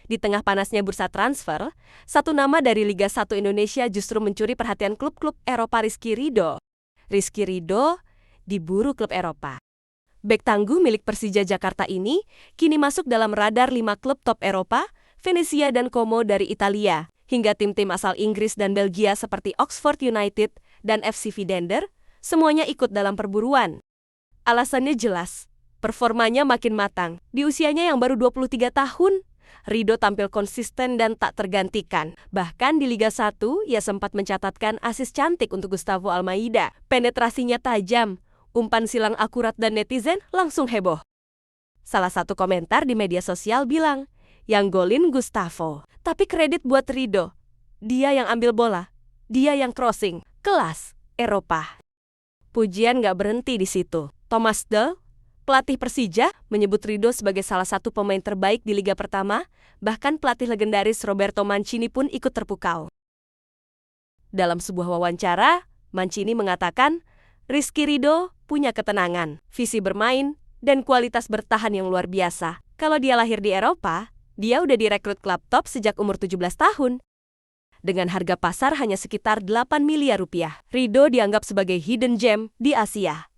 Di tengah panasnya bursa transfer, satu nama dari Liga 1 Indonesia justru mencuri perhatian klub-klub Eropa. Rizky Ridho. Rizky Ridho diburu klub Eropa. Bek tangguh milik Persija Jakarta ini kini masuk dalam radar 5 klub top Eropa, Venezia dan Como dari Italia, hingga tim-tim asal Inggris dan Belgia seperti Oxford United dan FC Vidender, semuanya ikut dalam perburuan. Alasannya jelas, performanya makin matang. Di usianya yang baru 23 tahun, Ridho tampil konsisten dan tak tergantikan. Bahkan di Liga 1, ia sempat mencatatkan asis cantik untuk Gustavo Almeida. Penetrasinya tajam, umpan silang akurat dan netizen langsung heboh. Salah satu komentar di media sosial bilang, yang golin Gustavo, tapi kredit buat Ridho. Dia yang ambil bola, dia yang crossing, kelas Eropa. Pujian gak berhenti di situ. Thomas Tuchel, pelatih Persija, menyebut Ridho sebagai salah satu pemain terbaik di Liga Pertama, bahkan pelatih legendaris Roberto Mancini pun ikut terpukau. Dalam sebuah wawancara, Mancini mengatakan, Rizky Ridho punya ketenangan, visi bermain, dan kualitas bertahan yang luar biasa. Kalau dia lahir di Eropa, dia udah direkrut klub top sejak umur 17 tahun. Dengan harga pasar hanya sekitar 8 miliar rupiah, Ridho dianggap sebagai hidden gem di Asia.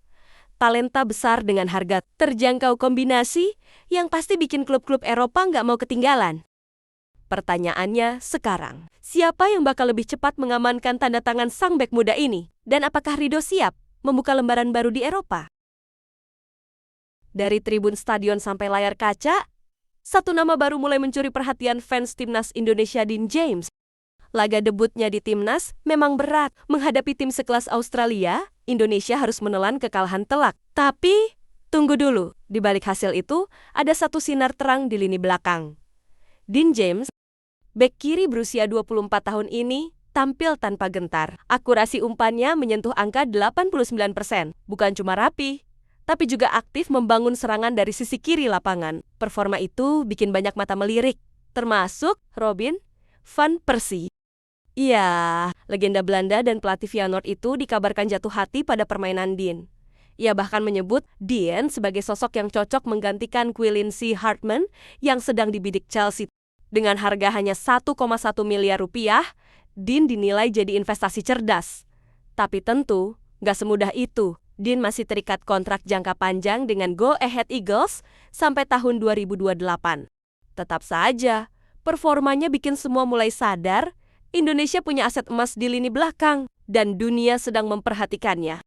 Talenta besar dengan harga terjangkau kombinasi yang pasti bikin klub-klub Eropa nggak mau ketinggalan. Pertanyaannya sekarang, siapa yang bakal lebih cepat mengamankan tanda tangan sang bek muda ini? Dan apakah Ridho siap membuka lembaran baru di Eropa? Dari tribun stadion sampai layar kaca, satu nama baru mulai mencuri perhatian fans timnas Indonesia, Dean James. Laga debutnya di timnas memang berat. Menghadapi tim sekelas Australia, Indonesia harus menelan kekalahan telak. Tapi, tunggu dulu. Di balik hasil itu, ada satu sinar terang di lini belakang. Dean James, bek kiri berusia 24 tahun ini, tampil tanpa gentar. Akurasi umpannya menyentuh angka 89%. Bukan cuma rapi, tapi juga aktif membangun serangan dari sisi kiri lapangan. Performa itu bikin banyak mata melirik, termasuk Robin van Persie. Iya, legenda Belanda dan pelatih Feyenoord itu dikabarkan jatuh hati pada permainan Dean. Ia bahkan menyebut Dean sebagai sosok yang cocok menggantikan Quincy Hartman yang sedang dibidik Chelsea. Dengan harga hanya 1,1 miliar rupiah, Dean dinilai jadi investasi cerdas. Tapi tentu, nggak semudah itu. Dean masih terikat kontrak jangka panjang dengan Go Ahead Eagles sampai tahun 2028. Tetap saja, performanya bikin semua mulai sadar Indonesia punya aset emas di lini belakang dan dunia sedang memperhatikannya.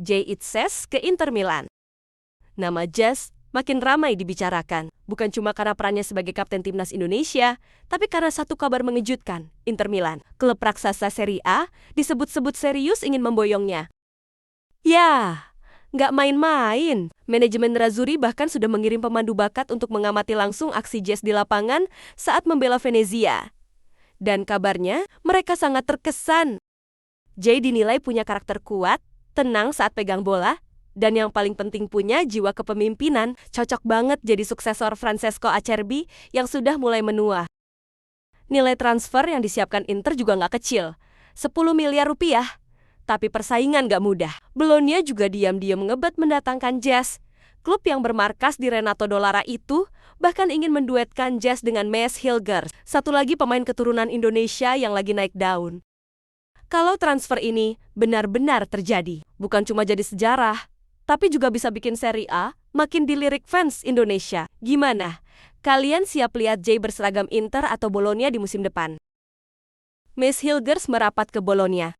Jay Itzes ke Inter Milan. Nama Jazz makin ramai dibicarakan, bukan cuma karena perannya sebagai kapten timnas Indonesia, tapi karena satu kabar mengejutkan. Inter Milan, klub raksasa Serie A, disebut-sebut serius ingin memboyongnya. Ya, nggak main-main. Manajemen Nerazzurri bahkan sudah mengirim pemandu bakat untuk mengamati langsung aksi Jazz di lapangan saat membela Venezia. Dan kabarnya, mereka sangat terkesan. Jay dinilai punya karakter kuat, tenang saat pegang bola, dan yang paling penting punya jiwa kepemimpinan, cocok banget jadi suksesor Francesco Acerbi yang sudah mulai menua. Nilai transfer yang disiapkan Inter juga nggak kecil, 10 miliar rupiah. Tapi persaingan nggak mudah. Bologna juga diam-diam ngebet mendatangkan Jazz. Klub yang bermarkas di Renato Dollara itu bahkan ingin menduetkan Jazz dengan Maes Hilgers, satu lagi pemain keturunan Indonesia yang lagi naik daun. Kalau transfer ini benar-benar terjadi, bukan cuma jadi sejarah, tapi juga bisa bikin Serie A makin dilirik fans Indonesia. Gimana? Kalian siap lihat Jay berseragam Inter atau Bologna di musim depan? Maes Hilgers merapat ke Bologna.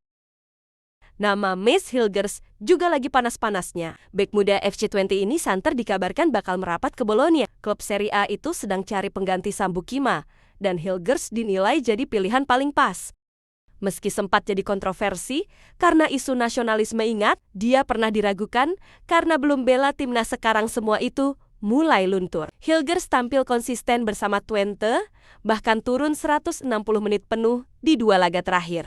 Nama Maes Hilgers juga lagi panas-panasnya. Bek muda FC20 ini santer dikabarkan bakal merapat ke Bologna. Klub Serie A itu sedang cari pengganti Sambu Kima, dan Hilgers dinilai jadi pilihan paling pas. Meski sempat jadi kontroversi, karena isu nasionalisme, ingat, dia pernah diragukan karena belum bela timnas. Sekarang semua itu mulai luntur. Hilgers tampil konsisten bersama Twente, bahkan turun 160 menit penuh di 2 laga terakhir.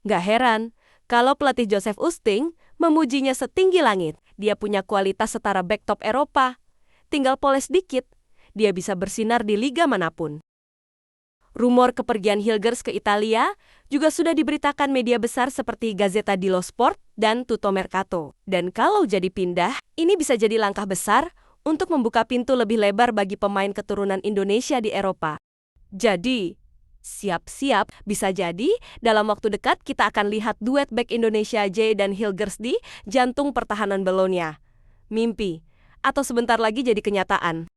Gak heran kalau pelatih Joseph Oosting memujinya setinggi langit. Dia punya kualitas setara bek top Eropa. Tinggal poles dikit, dia bisa bersinar di liga manapun. Rumor kepergian Hilgers ke Italia juga sudah diberitakan media besar seperti Gazzetta dello Sport dan Tutto Mercato. Dan kalau jadi pindah, ini bisa jadi langkah besar untuk membuka pintu lebih lebar bagi pemain keturunan Indonesia di Eropa. Jadi, siap-siap, bisa jadi dalam waktu dekat kita akan lihat duet bek Indonesia J dan Hilgers di jantung pertahanan Belonia. Mimpi, atau sebentar lagi jadi kenyataan.